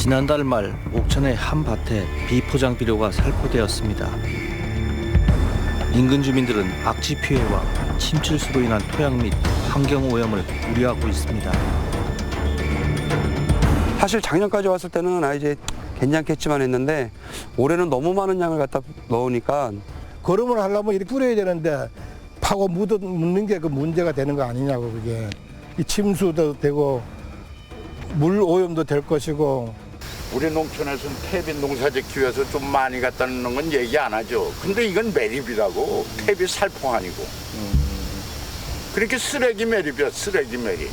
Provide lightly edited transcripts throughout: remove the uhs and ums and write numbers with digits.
지난달 말 옥천의 한 밭에 비포장 비료가 살포되었습니다. 인근 주민들은 악취 피해와 침출수로 인한 토양 및 환경 오염을 우려하고 있습니다. 사실 작년까지 왔을 때는 이제 괜찮겠지만 했는데 올해는 너무 많은 양을 갖다 넣으니까 거름을 하려면 이렇게 뿌려야 되는데 파고 묻는 게 그 문제가 되는 거 아니냐고. 그게 이 침수도 되고 물 오염도 될 것이고. 우리 농촌에서는 퇴비 농사 짓기 위해서 좀 많이 갖다 놓는 건 얘기 안 하죠. 근데 이건 매립이라고. 퇴비 살포 아니고. 그렇게 쓰레기 매립이야, 쓰레기 매립.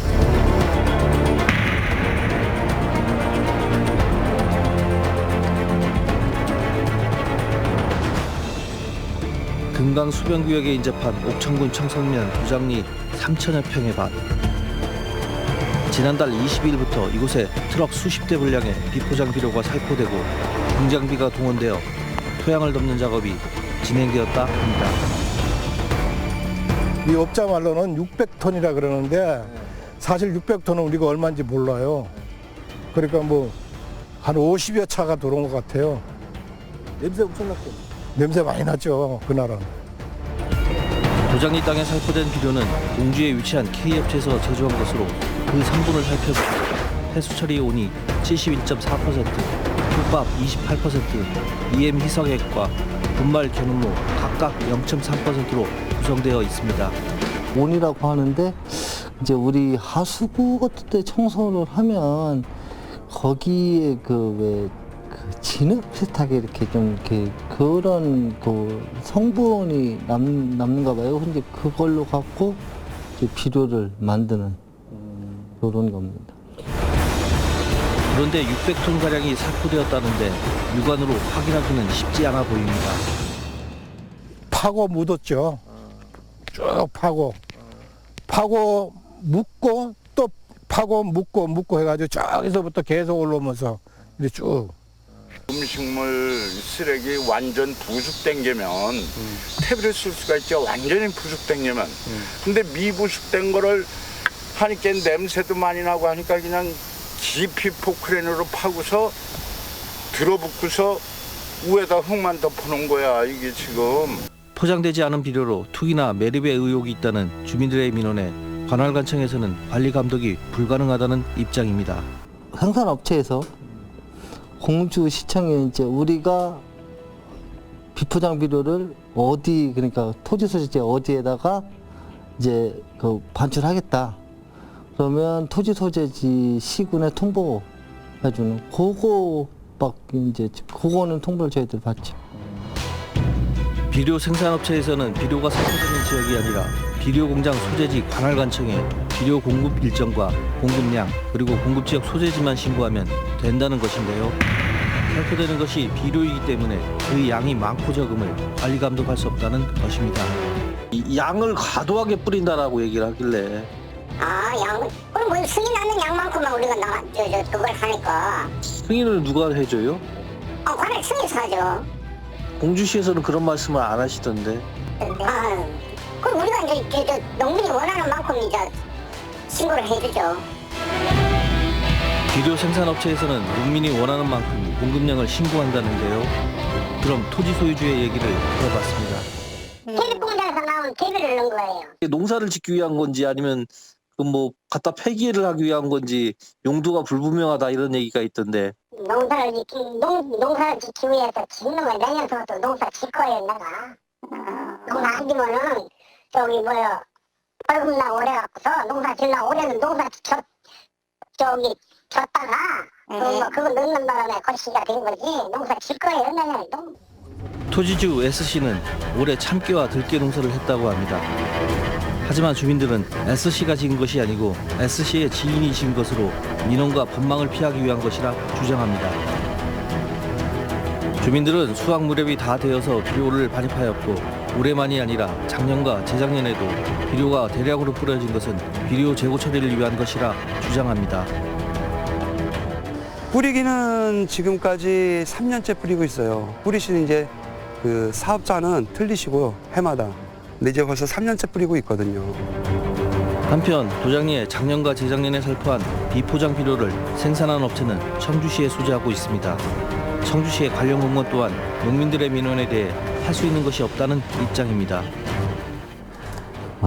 금강 수변구역에 인접한 옥천군 청성면 도장리 3천여 평의 밭. 지난달 22일부터 이곳에 트럭 수십 대 분량의 비포장 비료가 살포되고 공장비가 동원되어 토양을 덮는 작업이 진행되었다 합니다. 이 업자 말로는 600톤이라 그러는데 사실 600톤은 우리가 얼마인지 몰라요. 그러니까 뭐 한 50여 차가 들어온 것 같아요. 냄새 엄청 났고. 냄새 많이 났죠, 그날은. 도장리 땅에 살포된 비료는 공주에 위치한 K업체에서 제조한 것으로 그 성분을 살펴보고 해수 처리 온이 71.4%, 흙밥 28%, EM 희석액과 분말 견음로 각각 0.3%로 구성되어 있습니다. 온이라고 하는데 이제 우리 하수구 같은 데 청소를 하면 거기에 그 진흙 비슷하게 이렇게 좀 이렇게 그런 그 성분이 남는가 봐요. 근데 그걸로 갖고 이제 비료를 만드는 그런 겁니다. 그런데 600톤 가량이 살포되었다는데 육안으로 확인하기는 쉽지 않아 보입니다. 파고 묻었죠. 쭉 파고 묻고 또 파고 묻고 해가지고 저기서부터 계속 올라오면서 이렇게 쭉. 음식물 쓰레기 완전 부숙된 게면 퇴비를 쓸 수가 있죠. 완전히 부숙된 게면. 근데 미부숙된 거를 하니까 냄새도 많이 나고 하니까 그냥 깊이 포크레인으로 파고서 들어붙고서 위에다 흙만 덮어놓은 거야, 이게 지금. 포장되지 않은 비료로 투기나 매립의 의혹이 있다는 주민들의 민원에 관할관청에서는 관리 감독이 불가능하다는 입장입니다. 생산업체에서 공주시청에 이제 우리가 비포장 비료를 어디, 그러니까 토지 소재지 어디에다가 이제 그 반출하겠다. 그러면 토지 소재지 시군에 통보해주는 그거밖에 이제 그거는 통보를 저희들 받죠. 비료 생산업체에서는 비료가 살포되는 지역이 아니라 비료 공장 소재지 관할관청에 비료 공급 일정과 공급량 그리고 공급 지역 소재지만 신고하면 된다는 것인데요. 살포되는 것이 비료이기 때문에 그 양이 많고 적음을 관리 감독할 수 없다는 것입니다. 이 양을 과도하게 뿌린다라고 얘기를 하길래 양. 그럼 뭐 승인 나는 양만큼만 우리가 그걸 하니까. 승인을 누가 해줘요? 관할 승인서 하죠. 공주시에서는 그런 말씀을 안 하시던데. 그럼 우리가 이제 농민이 원하는 만큼 이제 신고를 해주죠. 비료 생산업체에서는 농민이 원하는 만큼 공급량을 신고한다는데요. 그럼 토지 소유주의 얘기를 들어봤습니다. 퇴비 공장에서 나온 퇴비를 넣은 거예요. 농사를 짓기 위한 건지 아니면 뭐 갖다 폐기를 하기 위한 건지 용도가 불분명하다 이런 얘기가 있던데. 농사를 짓기 위해서 짓는 걸 내년부터 농사 짓 거예요, 내가. 농사 안 지면은 벌금나 오래 갖고서 농사 짓나 올해는 농사 졌다가 그거 넣는 바람에 거시기가 된 거지. 농사 짓 거예요, 내년에도. 토지주 S씨는 올해 참깨와 들깨 농사를 했다고 합니다. 하지만 주민들은 S씨가 지은 것이 아니고 S씨의 지인이 지은 것으로 민원과 법망을 피하기 위한 것이라 주장합니다. 주민들은 수확 무렵이 다 되어서 비료를 반입하였고 올해만이 아니라 작년과 재작년에도 비료가 대량으로 뿌려진 것은 비료 재고 처리를 위한 것이라 주장합니다. 뿌리기는 지금까지 3년째 뿌리고 있어요. 뿌리시는 이제 그 사업자는 틀리시고 해마다. 근데 이제 벌써 3년째 뿌리고 있거든요. 한편 도장리에 작년과 재작년에 살포한 비포장 비료를 생산한 업체는 청주시에 소재하고 있습니다. 청주시의 관련 공무원 또한 농민들의 민원에 대해 할 수 있는 것이 없다는 입장입니다.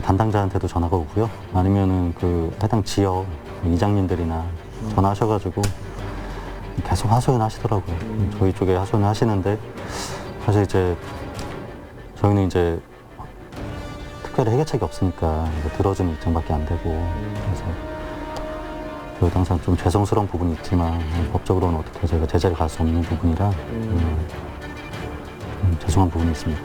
담당자한테도 전화가 오고요. 아니면은 그 해당 지역 이장님들이나 전화하셔가지고 계속 하소연 하시더라고요. 저희 쪽에 하소연을 하시는데 사실 이제 저희는 이제 특별히 해결책이 없으니까 들어주는 입장밖에 안 되고 그래서 저희도 항상 좀 죄송스러운 부분이 있지만 법적으로는 어떻게 저희가 제재를 갈 수 없는 부분이라 죄송한 부분이 있습니다.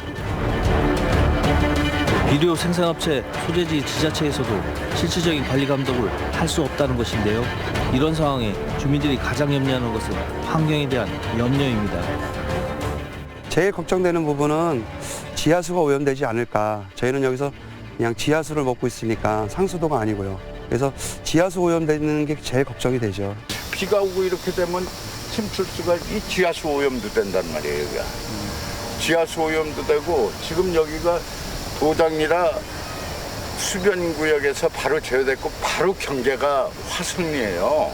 비료 생산업체 소재지 지자체에서도 실질적인 관리 감독을 할 수 없다는 것인데요. 이런 상황에 주민들이 가장 염려하는 것은 환경에 대한 염려입니다. 제일 걱정되는 부분은 지하수가 오염되지 않을까. 저희는 여기서 그냥 지하수를 먹고 있으니까 상수도가 아니고요. 그래서 지하수 오염되는 게 제일 걱정이 되죠. 비가 오고 이렇게 되면 침출수가 이 지하수 오염도 된단 말이에요. 여기가. 지하수 오염도 되고 지금 여기가 도당이라 수변구역에서 바로 제어됐고 바로 경계가 화성리예요.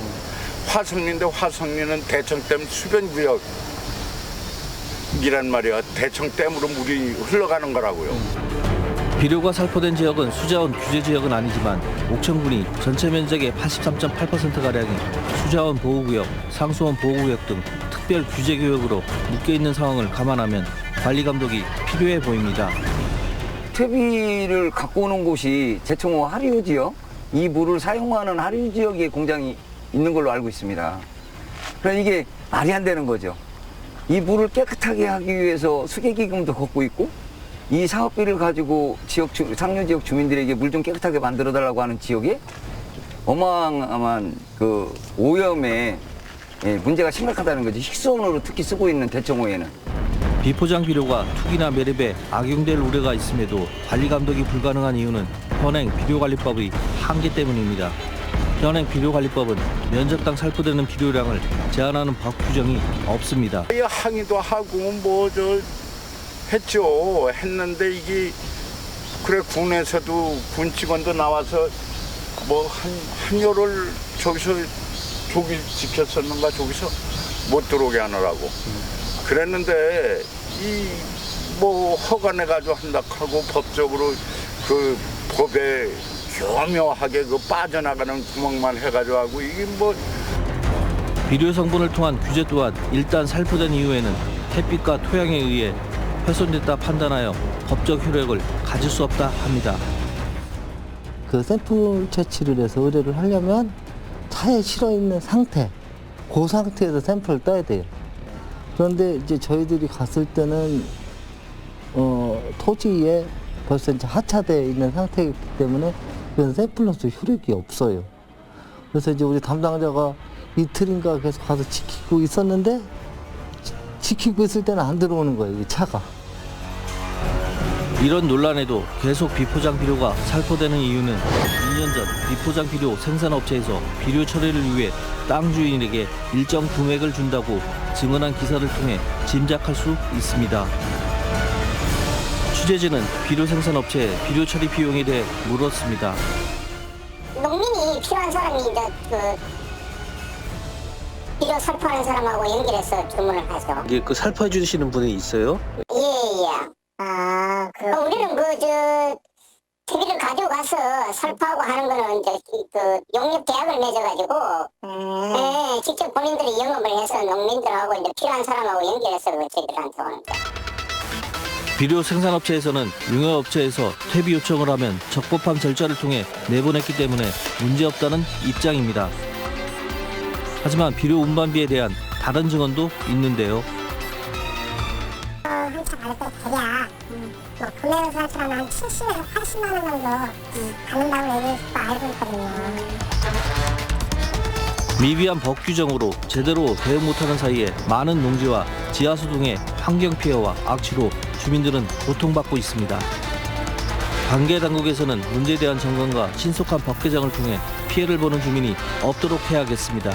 화성리인데 화성리는 대청댐 수변구역이란 말이야. 대청댐으로 물이 흘러가는 거라고요. 비료가 살포된 지역은 수자원 규제 지역은 아니지만 옥천군이 전체 면적의 83.8%가량이 수자원 보호구역, 상수원 보호구역 등 특별 규제 구역으로 묶여있는 상황을 감안하면 관리 감독이 필요해 보입니다. 퇴비를 갖고 오는 곳이 제청호 하류 지역, 이 물을 사용하는 하류 지역에 공장이 있는 걸로 알고 있습니다. 그러니까 이게 말이 안 되는 거죠. 이 물을 깨끗하게 하기 위해서 수계기금도 걷고 있고 이 사업비를 가지고 상류 지역 주민들에게 물 좀 깨끗하게 만들어 달라고 하는 지역에 어마어마한 그 오염에 문제가 심각하다는 거지. 식수원으로 특히 쓰고 있는 대청호에는. 비포장 비료가 투기나 매립에 악용될 우려가 있음에도 관리 감독이 불가능한 이유는 현행 비료관리법의 한계 때문입니다. 현행 비료관리법은 면적당 살포되는 비료량을 제한하는 법 규정이 없습니다. 항의도 하고 뭐 저 했죠. 했는데 이게 그래 군에서도 군 직원도 나와서 뭐 한 열흘 저기서 조기 지켰었는가 저기서 못 들어오게 하느라고 그랬는데 이 뭐 허가내 가지고 한다 하고 법적으로 그 법에 교묘하게 그 빠져나가는 구멍만 해가지고 하고 이게 뭐 비료 성분을 통한 규제 또한 일단 살포된 이후에는 햇빛과 토양에 의해 훼손됐다 판단하여 법적 효력을 가질 수 없다 합니다. 그 샘플 채취를 해서 의뢰를 하려면 차에 실어 있는 상태, 그 상태에서 샘플을 따야 돼요. 그런데 이제 저희들이 갔을 때는 토지에 벌써 이제 하차되어 있는 상태이기 때문에 그런 샘플로서 효력이 없어요. 그래서 이제 우리 담당자가 이틀인가 계속 가서 지키고 있었는데 지키고 있을 때는 안 들어오는 거예요, 이 차가. 이런 논란에도 계속 비포장 비료가 살포되는 이유는 2년 전 비포장 비료 생산업체에서 비료 처리를 위해 땅 주인에게 일정 금액을 준다고 증언한 기사를 통해 짐작할 수 있습니다. 취재진은 비료 생산업체의 비료 처리 비용에 대해 물었습니다. 농민이 필요한 사람이 이제 그 비료 살포하는 사람하고 연결해서 주문을 하죠. 이게 그 살포해 주시는 분이 있어요? 예예. 우리는 TV를 가지고 가서 살포하고 하는 거는 이제 그 용역 계약을 맺어가지고 직접 본인들이 영업을 해서 농민들하고 이제 필요한 사람하고 연결해서 저희들한테 오는 거예요. 비료 생산업체에서는 융합업체에서 퇴비 요청을 하면 적법한 절차를 통해 내보냈기 때문에 문제없다는 입장입니다. 하지만 비료 운반비에 대한 다른 증언도 있는데요. 한차 받을 때 대략 뭐 금액을 사실은 한 70에서 80만 원 정도 받는다고 얘기를 알고 있거든요. 미비한 법 규정으로 제대로 대응 못하는 사이에 많은 농지와 지하수 등의 환경 피해와 악취로 주민들은 고통받고 있습니다. 관계 당국에서는 문제에 대한 점검과 신속한 법 개정을 통해 피해를 보는 주민이 없도록 해야겠습니다.